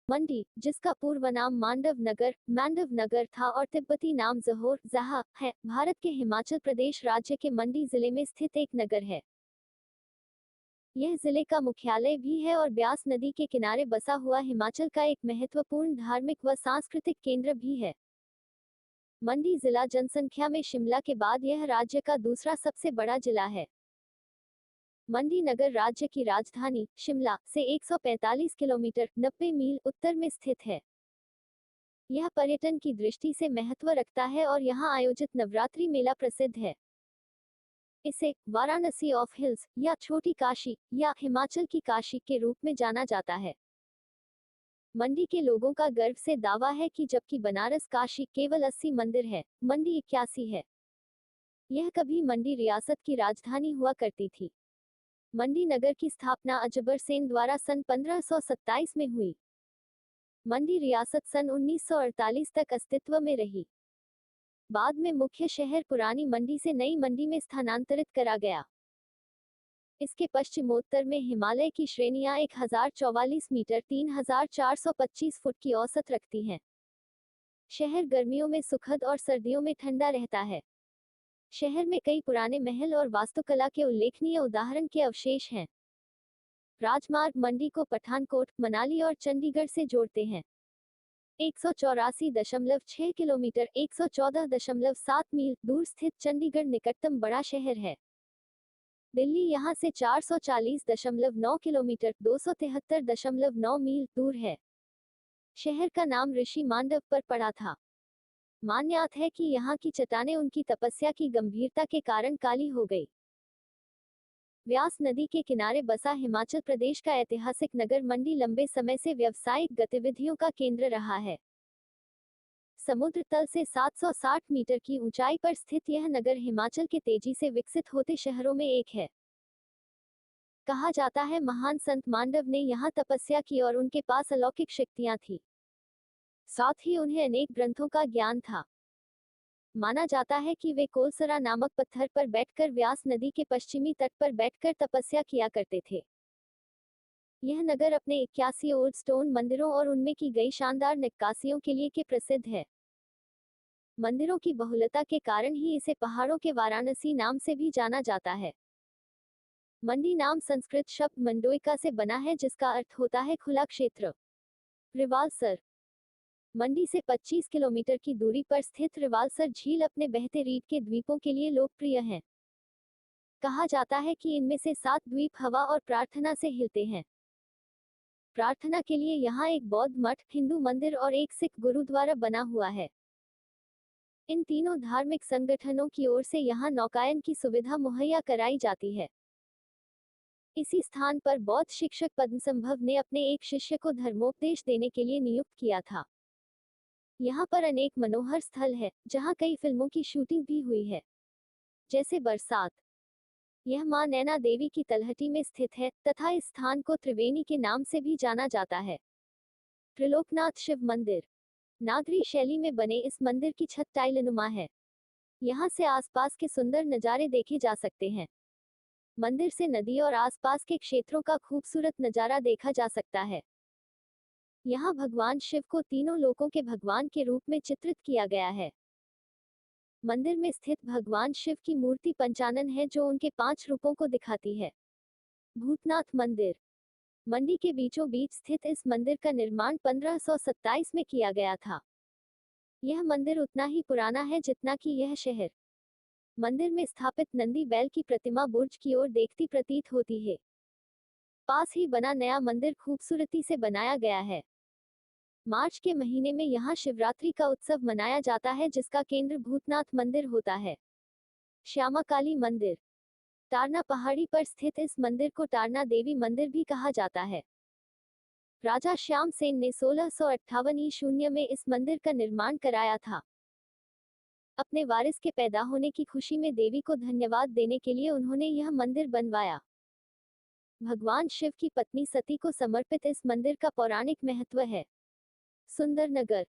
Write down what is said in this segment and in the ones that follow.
मंडी, जिसका पूर्व नाम मांडव नगर था और तिब्बती नाम जहोर जहा है, भारत के हिमाचल प्रदेश राज्य के मंडी जिले में स्थित एक नगर है। यह जिले का मुख्यालय भी है और ब्यास नदी के किनारे बसा हुआ हिमाचल का एक महत्वपूर्ण धार्मिक व सांस्कृतिक केंद्र भी है। मंडी जिला जनसंख्या में शिमला के बाद यह राज्य का दूसरा सबसे बड़ा जिला है। मंडी नगर राज्य की राजधानी शिमला से 145 किलोमीटर 90 मील उत्तर में स्थित है। यह पर्यटन की दृष्टि से महत्व रखता है और यहाँ आयोजित नवरात्रि मेला प्रसिद्ध है। इसे वाराणसी ऑफ हिल्स या छोटी काशी या हिमाचल की काशी के रूप में जाना जाता है। मंडी के लोगों का गर्व से दावा है कि जबकि बनारस काशी केवल 80 मंदिर है, मंडी 81 है। यह कभी मंडी रियासत की राजधानी हुआ करती थी। मंडी नगर की स्थापना अजबर सेन द्वारा सन 1527 में हुई। मंडी रियासत सन 1948 तक अस्तित्व में रही। बाद में मुख्य शहर पुरानी मंडी से नई मंडी में स्थानांतरित करा गया। इसके पश्चिमोत्तर में हिमालय की श्रेणियां 1044 मीटर 3425 फुट की औसत रखती हैं। शहर गर्मियों में सुखद और सर्दियों में ठंडा रहता है। शहर में कई पुराने महल और वास्तुकला के उल्लेखनीय उदाहरण के अवशेष हैं। राजमार्ग मंडी को पठानकोट, मनाली और चंडीगढ़ से जोड़ते हैं। 184.6 किलोमीटर 114.7 मील दूर स्थित चंडीगढ़ निकटतम बड़ा शहर है। दिल्ली यहाँ से 440.9 किलोमीटर 273.9 मील दूर है। शहर का नाम ऋषि मांडव पर पड़ा था। मान्यता है कि यहाँ की चट्टानें उनकी तपस्या की गंभीरता के कारण काली हो गई। व्यास नदी के किनारे बसा हिमाचल प्रदेश का ऐतिहासिक नगर मंडी लंबे समय से व्यावसायिक गतिविधियों का केंद्र रहा है। समुद्र तल से 760 मीटर की ऊंचाई पर स्थित यह नगर हिमाचल के तेजी से विकसित होते शहरों में एक है। कहा जाता है महान संत मांडव ने यहाँ तपस्या की और उनके पास अलौकिक शक्तियां थी। साथ ही उन्हें अनेक ग्रंथों का ज्ञान था। माना जाता है कि वे कोलसरा नामक पत्थर पर बैठकर व्यास नदी के पश्चिमी तट पर बैठकर तपस्या किया करते थे। यह नगर अपने 81 ओल्ड स्टोन मंदिरों और उनमें की गई शानदार नक्काशियों के लिए प्रसिद्ध है। मंदिरों की बहुलता के कारण ही इसे पहाड़ों के वाराणसी नाम से भी जाना जाता है। मंडी नाम संस्कृत शब्द मंडोइका से बना है, जिसका अर्थ होता है खुला क्षेत्र। रिवालसर मंडी से 25 किलोमीटर की दूरी पर स्थित रिवालसर झील अपने बहते रीठ के द्वीपों के लिए लोकप्रिय है। कहा जाता है कि इनमें से 7 द्वीप हवा और प्रार्थना से हिलते हैं। प्रार्थना के लिए यहाँ एक बौद्ध मठ, हिंदू मंदिर और एक सिख गुरुद्वारा बना हुआ है। इन तीनों धार्मिक संगठनों की ओर से यहाँ नौकायन की सुविधा मुहैया कराई जाती है। इसी स्थान पर बौद्ध शिक्षक पद्मसंभव ने अपने एक शिष्य को धर्मोपदेश देने के लिए नियुक्त किया था। यहाँ पर अनेक मनोहर स्थल है, जहाँ कई फिल्मों की शूटिंग भी हुई है, जैसे बरसात। यह मां नैना देवी की तलहटी में स्थित है तथा इस स्थान को त्रिवेणी के नाम से भी जाना जाता है। त्रिलोकनाथ शिव मंदिर नागरी शैली में बने इस मंदिर की छत टाइलनुमा है। यहाँ से आसपास के सुंदर नज़ारे देखे जा सकते हैं। मंदिर से नदी और आसपास के क्षेत्रों का खूबसूरत नज़ारा देखा जा सकता है। यहाँ भगवान शिव को तीनों लोकों के भगवान के रूप में चित्रित किया गया है। मंदिर में स्थित भगवान शिव की मूर्ति पंचानन है, जो उनके 5 रूपों को दिखाती है। भूतनाथ मंदिर मंडी के बीचों बीच स्थित इस मंदिर का निर्माण 1527 में किया गया था। यह मंदिर उतना ही पुराना है जितना कि यह शहर। मंदिर में स्थापित नंदी बैल की प्रतिमा बुर्ज की ओर देखती प्रतीत होती है। पास ही बना नया मंदिर खूबसूरती से बनाया गया है। मार्च के महीने में यहाँ शिवरात्रि का उत्सव मनाया जाता है, जिसका केंद्र भूतनाथ मंदिर होता है। श्यामा काली मंदिर टारना पहाड़ी पर स्थित इस मंदिर को टारना देवी मंदिर भी कहा जाता है। राजा श्याम सेन ने 1658 ईस्वी में इस मंदिर का निर्माण कराया था। अपने वारिस के पैदा होने की खुशी में देवी को धन्यवाद देने के लिए उन्होंने यह मंदिर बनवाया। भगवान शिव की पत्नी सती को समर्पित इस मंदिर का पौराणिक महत्व है। सुंदरनगर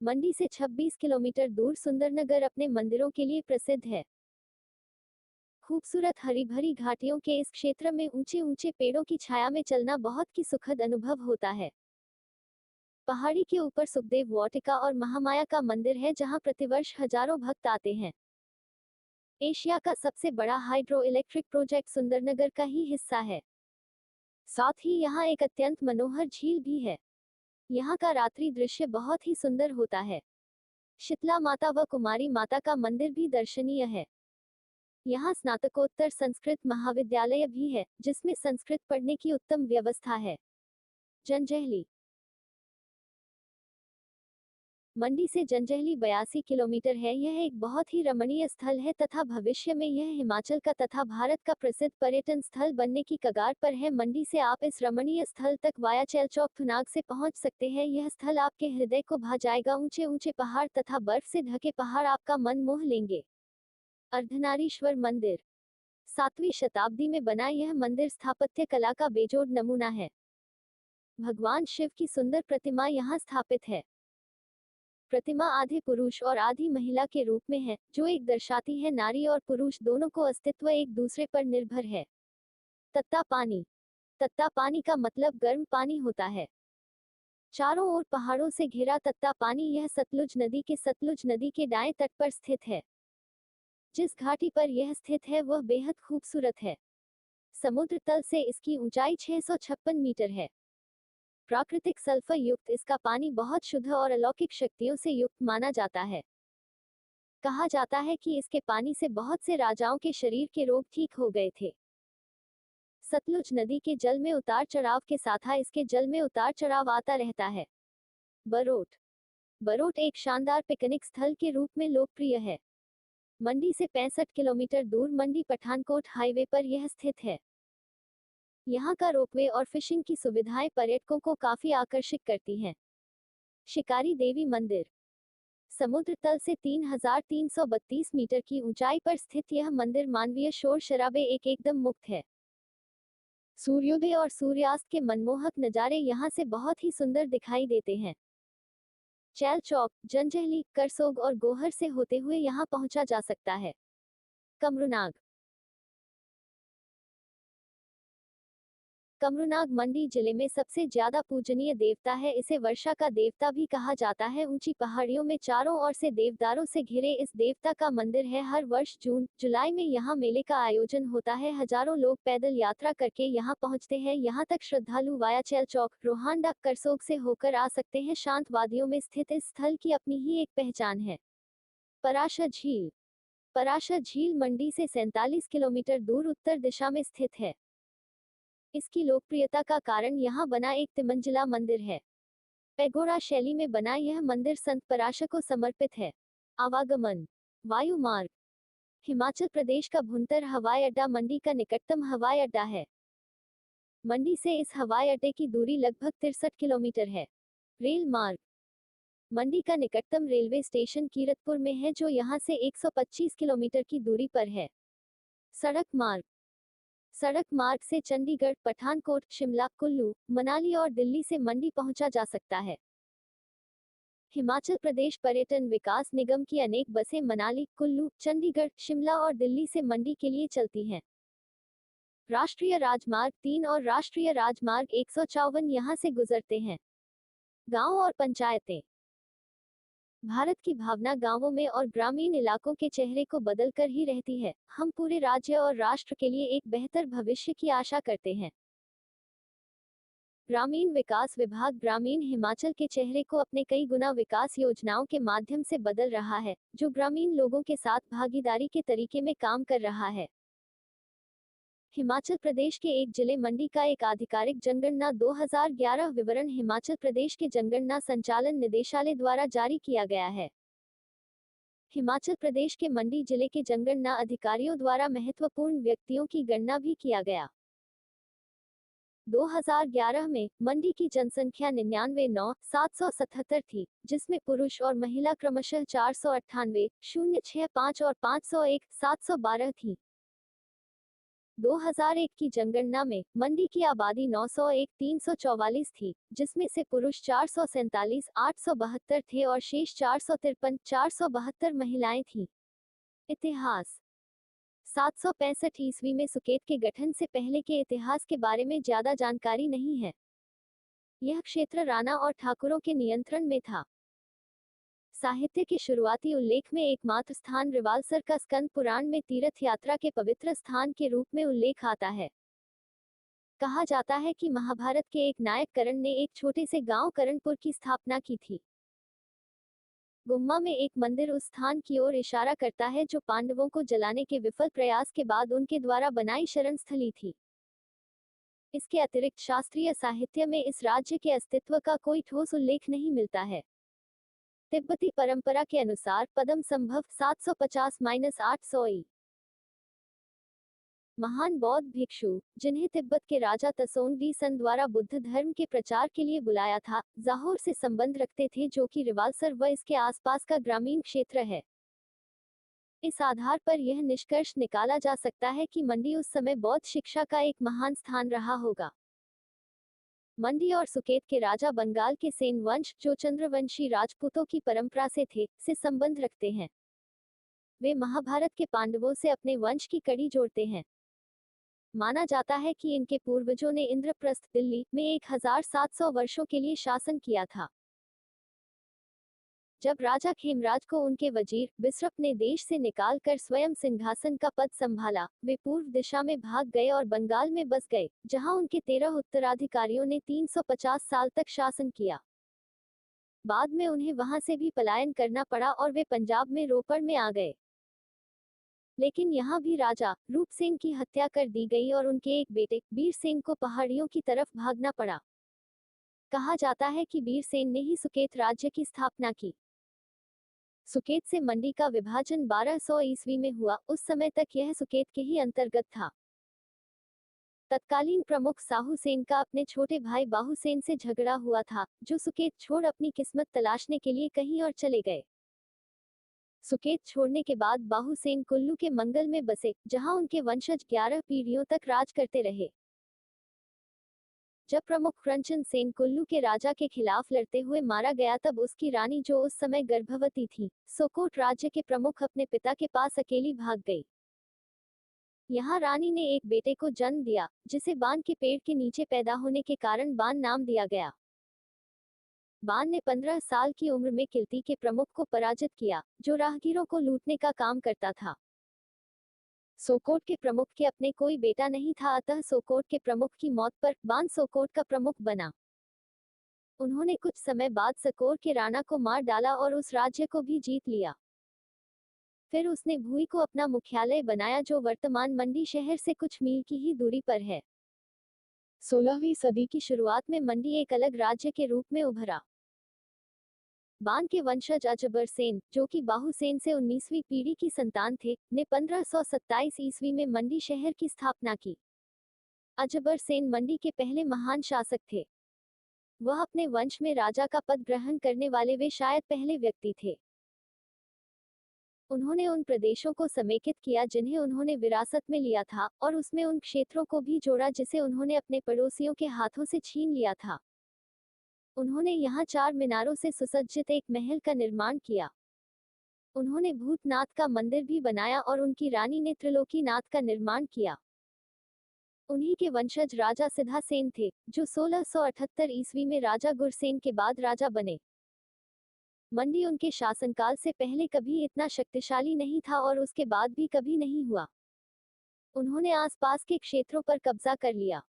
मंडी से 26 किलोमीटर दूर सुंदरनगर अपने मंदिरों के लिए प्रसिद्ध है। खूबसूरत हरी भरी घाटियों के इस क्षेत्र में ऊंचे ऊंचे पेड़ों की छाया में चलना बहुत ही सुखद अनुभव होता है। पहाड़ी के ऊपर सुखदेव वाटिका और महामाया का मंदिर है जहां प्रतिवर्ष हजारों भक्त आते हैं। एशिया का सबसे बड़ा हाइड्रो इलेक्ट्रिक प्रोजेक्ट सुंदरनगर का ही हिस्सा है। साथ ही यहाँ एक अत्यंत मनोहर झील भी है। यहाँ का रात्रि दृश्य बहुत ही सुंदर होता है। शीतला माता व कुमारी माता का मंदिर भी दर्शनीय है। यहाँ स्नातकोत्तर संस्कृत महाविद्यालय भी है, जिसमें संस्कृत पढ़ने की उत्तम व्यवस्था है। जंजैहली। मंडी से जंजैहली 82 किलोमीटर है। यह एक बहुत ही रमणीय स्थल है तथा भविष्य में यह हिमाचल का तथा भारत का प्रसिद्ध पर्यटन स्थल बनने की कगार पर है। मंडी से आप इस रमणीय स्थल तक वाया चैलचौक थुनाग से पहुंच सकते हैं। यह स्थल आपके हृदय को भा जाएगा। ऊंचे ऊंचे पहाड़ तथा बर्फ से ढके पहाड़ आपका मन मोह लेंगे। अर्धनारीश्वर मंदिर। 7वीं शताब्दी में बना यह मंदिर स्थापत्य कला का बेजोड़ नमूना है। भगवान शिव की सुंदर प्रतिमा यहाँ स्थापित है। प्रतिमा आधे पुरुष और आधी महिला के रूप में है, जो एक दर्शाती है नारी और पुरुष दोनों को अस्तित्व एक दूसरे पर निर्भर है। तत्ता पानी। तत्ता पानी का मतलब गर्म पानी होता है। चारों ओर पहाड़ों से घिरा तत्ता पानी यह सतलुज नदी के दाएं तट पर स्थित है। जिस घाटी पर यह स्थित है वह बेहद खूबसूरत है। समुद्र तल से इसकी ऊंचाई 656 मीटर है। प्राकृतिक सल्फर युक्त इसका पानी बहुत शुद्ध और अलौकिक शक्तियों से युक्त माना जाता है। कहा जाता है कि इसके पानी से बहुत से राजाओं के शरीर के रोग ठीक हो गए थे। सतलुज नदी के जल में उतार चढ़ाव के साथ इसके जल में उतार चढ़ाव आता रहता है। बरोट। बरोट एक शानदार पिकनिक स्थल के रूप में लोकप्रिय है। मंडी से 65 किलोमीटर दूर मंडी पठानकोट हाईवे पर यह स्थित है। यहाँ का रोपवे और फिशिंग की सुविधाएं पर्यटकों को काफी आकर्षित करती हैं। शिकारी देवी मंदिर। समुद्र तल से 3332 मीटर की ऊंचाई पर स्थित यह मंदिर मानवीय शोर शराबे एकदम मुक्त है। सूर्योदय और सूर्यास्त के मनमोहक नज़ारे यहाँ से बहुत ही सुंदर दिखाई देते हैं। चैलचौक, जंजैहली, करसोग और गोहर से होते हुए यहाँ पहुंचा जा सकता है। कमरूनाग। कमरूनाग मंडी जिले में सबसे ज्यादा पूजनीय देवता है। इसे वर्षा का देवता भी कहा जाता है। ऊंची पहाड़ियों में चारों ओर से देवदारों से घिरे इस देवता का मंदिर है। हर वर्ष जून जुलाई में यहाँ मेले का आयोजन होता है। हजारों लोग पैदल यात्रा करके यहाँ पहुँचते हैं। यहाँ तक श्रद्धालु वाया चैलचौक, रोहांडा, करसोग से होकर आ सकते हैं। शांत वादियों में स्थित इस स्थल की अपनी ही एक पहचान है। पराशर झील। पराशर झील मंडी से 47 किलोमीटर दूर उत्तर दिशा में स्थित है। इसकी लोकप्रियता का कारण यहाँ बना एक तिमंजिला मंदिर है। पैगोडा शैली में बना यह मंदिर संत पराशर को समर्पित है। आवागमन। वायु मार्ग। हिमाचल प्रदेश का भुंतर हवाई अड्डा मंडी का निकटतम हवाई अड्डा है। मंडी से इस हवाई अड्डे की दूरी लगभग 63 किलोमीटर है। रेल मार्ग। मंडी का निकटतम रेलवे स्टेशन कीरतपुर में है, जो यहाँ से 125 किलोमीटर की दूरी पर है। सड़क मार्ग। सड़क मार्ग से चंडीगढ़, पठानकोट, शिमला, कुल्लू, मनाली और दिल्ली से मंडी पहुंचा जा सकता है। हिमाचल प्रदेश पर्यटन विकास निगम की अनेक बसें मनाली, कुल्लू, चंडीगढ़, शिमला और दिल्ली से मंडी के लिए चलती हैं। राष्ट्रीय राजमार्ग 3 और राष्ट्रीय राजमार्ग 154 यहां से गुजरते हैं। गांव और पंचायतें। भारत की भावना गांवों में और ग्रामीण इलाकों के चेहरे को बदलकर ही रहती है। हम पूरे राज्य और राष्ट्र के लिए एक बेहतर भविष्य की आशा करते हैं। ग्रामीण विकास विभाग ग्रामीण हिमाचल के चेहरे को अपने कई गुना विकास योजनाओं के माध्यम से बदल रहा है, जो ग्रामीण लोगों के साथ भागीदारी के तरीके में काम कर रहा है। हिमाचल प्रदेश के एक जिले मंडी का एक आधिकारिक जनगणना 2011 विवरण हिमाचल प्रदेश के जनगणना संचालन निदेशालय द्वारा जारी किया गया है। हिमाचल प्रदेश के मंडी जिले के जनगणना अधिकारियों द्वारा महत्वपूर्ण व्यक्तियों की गणना भी किया गया। 2011 में मंडी की जनसंख्या 99,9,777 थी, जिसमें पुरुष और महिला क्रमशः 498, 065 और 501, 712 थी। 2001 की जनगणना में मंडी की आबादी 901, 344 थी, जिसमें से पुरुष 447, 872 थे और शेष 453, 472 महिलाएं थीं। इतिहास। 765 ईस्वी में सुकेत के गठन से पहले के इतिहास के बारे में ज्यादा जानकारी नहीं है। यह क्षेत्र राणा और ठाकुरों के नियंत्रण में था। साहित्य के शुरुआती उल्लेख में एकमात्र स्थान रिवालसर का स्कंद पुराण में तीर्थ यात्रा के पवित्र स्थान के रूप में उल्लेख आता है। कहा जाता है कि महाभारत के एक नायक कर्ण ने एक छोटे से गांव करणपुर की स्थापना की थी। गुम्मा में एक मंदिर उस स्थान की ओर इशारा करता है जो पांडवों को जलाने के विफल प्रयास के बाद उनके द्वारा बनाई शरण स्थली थी। इसके अतिरिक्त शास्त्रीय साहित्य में इस राज्य के अस्तित्व का कोई ठोस उल्लेख नहीं मिलता है। तिब्बती परंपरा के अनुसार पद्म संभव 750-800 ई महान बौद्ध भिक्षु, जिन्हें तिब्बत के राजा तसोंग सन द्वारा बुद्ध धर्म के प्रचार के लिए बुलाया था, जाहोर से संबंध रखते थे जो कि रिवालसर व इसके आसपास का ग्रामीण क्षेत्र है। इस आधार पर यह निष्कर्ष निकाला जा सकता है कि मंडी उस समय बौद्ध शिक्षा का एक महान स्थान रहा होगा। मंडी और सुकेत के राजा बंगाल के सेन वंश, जो चंद्रवंशी राजपूतों की परंपरा से थे, से संबंध रखते हैं। वे महाभारत के पांडवों से अपने वंश की कड़ी जोड़ते हैं। माना जाता है कि इनके पूर्वजों ने इंद्रप्रस्थ दिल्ली में 1700 वर्षों के लिए शासन किया था। जब राजा खेमराज को उनके वजीर बिसरप ने देश से निकालकर स्वयं सिंहासन का पद संभाला, वे पूर्व दिशा में भाग गए और बंगाल में बस गए, जहां उनके 13 उत्तराधिकारियों ने 350 साल तक शासन किया। बाद में उन्हें वहां से भी पलायन करना पड़ा और वे पंजाब में रोपड़ में आ गए। लेकिन यहाँ भी राजा रूपसेन की हत्या कर दी गई और उनके एक बेटे बीरसेन को पहाड़ियों की तरफ भागना पड़ा। कहा जाता है कि बीरसेन ने ही सुकेत राज्य की स्थापना की। सुकेत से मंडी का विभाजन 1200 ईस्वी में हुआ। उस समय तक यह सुकेत के ही अंतर्गत था। तत्कालीन प्रमुख साहू सेन का अपने छोटे भाई बाहुसेन से झगड़ा हुआ था, जो सुकेत छोड़ अपनी किस्मत तलाशने के लिए कहीं और चले गए। सुकेत छोड़ने के बाद बाहुसेन कुल्लू के मंगल में बसे, जहां उनके वंशज 11 पीढ़ियों तक राज करते रहे। जब प्रमुख क्रंचन सेन कुल्लू के राजा के खिलाफ लड़ते हुए मारा गया, तब उसकी रानी, जो उस समय गर्भवती थी, सोकोट राज्य के प्रमुख अपने पिता के पास अकेली भाग गई। यहाँ रानी ने एक बेटे को जन्म दिया, जिसे बान के पेड़ के नीचे पैदा होने के कारण बान नाम दिया गया। बान ने 15 साल की उम्र में किल्ती के प्रमुख को पराजित किया, जो राहगीरों को लूटने का काम करता था। सोकोट के प्रमुख के अपने कोई बेटा नहीं था, अतः सोकोट के प्रमुख की मौत पर बान सोकोट का प्रमुख बना। उन्होंने कुछ समय बाद सकोर के राणा को मार डाला और उस राज्य को भी जीत लिया। फिर उसने भुई को अपना मुख्यालय बनाया, जो वर्तमान मंडी शहर से कुछ मील की ही दूरी पर है। 16वीं सदी की शुरुआत में मंडी एक अलग राज्य के रूप में उभरा। बान के वंशज अजबर सेन, जो कि बाहुसेन से 19वीं पीढ़ी की संतान थे, ने 1527 ईस्वी में मंडी शहर की स्थापना की। अजबर सेन मंडी के पहले महान शासक थे। वह अपने वंश में राजा का पद ग्रहण करने वाले वे शायद पहले व्यक्ति थे। उन्होंने उन प्रदेशों को समेकित किया जिन्हें उन्होंने विरासत में लिया था, और उसमें उन क्षेत्रों को भी जोड़ा जिसे उन्होंने अपने पड़ोसियों के हाथों से छीन लिया था। उन्होंने यहाँ 4 मीनारों से सुसज्जित एक महल का निर्माण किया। उन्होंने भूतनाथ का मंदिर भी बनाया और उनकी रानी ने त्रिलोकीनाथ का निर्माण किया। उन्हीं के वंशज राजा सिद्धा सेन थे, जो 1678 ईस्वी में राजा गुरसेन के बाद राजा बने। मंडी उनके शासनकाल से पहले कभी इतना शक्तिशाली नहीं था और उसके बाद भी कभी नहीं हुआ। उन्होंने आसपास के क्षेत्रों पर कब्जा कर लिया।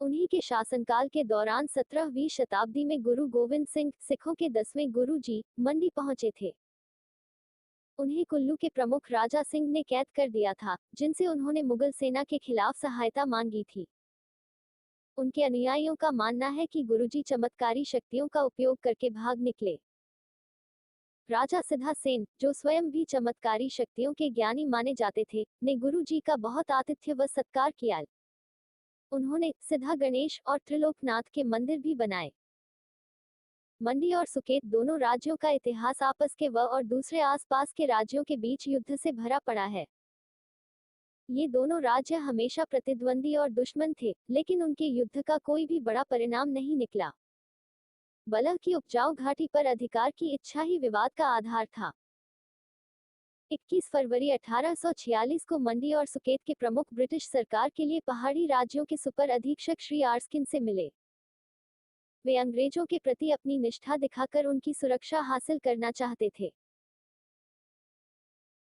उन्हीं के शासनकाल के दौरान 17वीं शताब्दी में गुरु गोविंद सिंह, सिखों के 10वें गुरु जी, मंडी पहुंचे थे। उन्हें कुल्लू के प्रमुख राजा सिंह ने कैद कर दिया था, जिनसे उन्होंने मुगल सेना के खिलाफ सहायता मांगी थी। उनके अनुयायियों का मानना है कि गुरुजी चमत्कारी शक्तियों का उपयोग करके भाग निकले। राजा सिद्धा सेन, जो स्वयं भी चमत्कारी शक्तियों के ज्ञानी माने जाते थे, ने गुरुजी का बहुत आतिथ्य व सत्कार किया। उन्होंने सिद्धा गणेश और त्रिलोकनाथ के मंदिर भी बनाए। मंडी और सुकेत दोनों राज्यों का इतिहास आपस के व और दूसरे आसपास के राज्यों के बीच युद्ध से भरा पड़ा है। ये दोनों राज्य हमेशा प्रतिद्वंदी और दुश्मन थे, लेकिन उनके युद्ध का कोई भी बड़ा परिणाम नहीं निकला। बलह की उपजाऊ घाटी पर अधिकार की इच्छा ही विवाद का आधार था। 21 फरवरी 1846 को मंडी और सुकेत के प्रमुख ब्रिटिश सरकार के लिए पहाड़ी राज्यों के सुपर अधीक्षक श्री आर्स्किन से मिले। वे अंग्रेजों के प्रति अपनी निष्ठा दिखाकर उनकी सुरक्षा हासिल करना चाहते थे।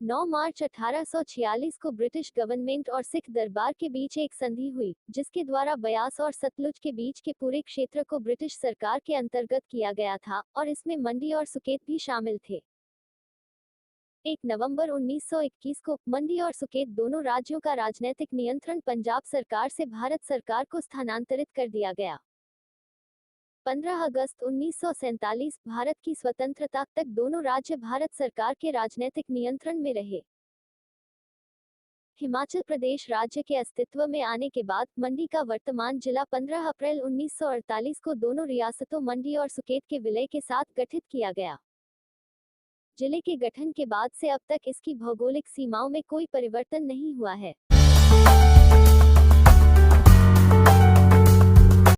9 मार्च 1846 को ब्रिटिश गवर्नमेंट और सिख दरबार के बीच एक संधि हुई, जिसके द्वारा बयास और सतलुज के बीच के पूरे क्षेत्र को ब्रिटिश सरकार के अंतर्गत किया गया था, और इसमें मंडी और सुकेत भी शामिल थे। 1 नवंबर 1921 को मंडी और सुकेत दोनों राज्यों का राजनीतिक नियंत्रण पंजाब सरकार से भारत सरकार को स्थानांतरित कर दिया गया। 15 अगस्त 1947 भारत की स्वतंत्रता तक दोनों राज्य भारत सरकार के राजनीतिक नियंत्रण में रहे। हिमाचल प्रदेश राज्य के अस्तित्व में आने के बाद मंडी का वर्तमान जिला 15 अप्रैल 1948 को दोनों रियासतों मंडी और सुकेत के विलय के साथ गठित किया गया। जिले के गठन के बाद से अब तक इसकी भौगोलिक सीमाओं में कोई परिवर्तन नहीं हुआ है।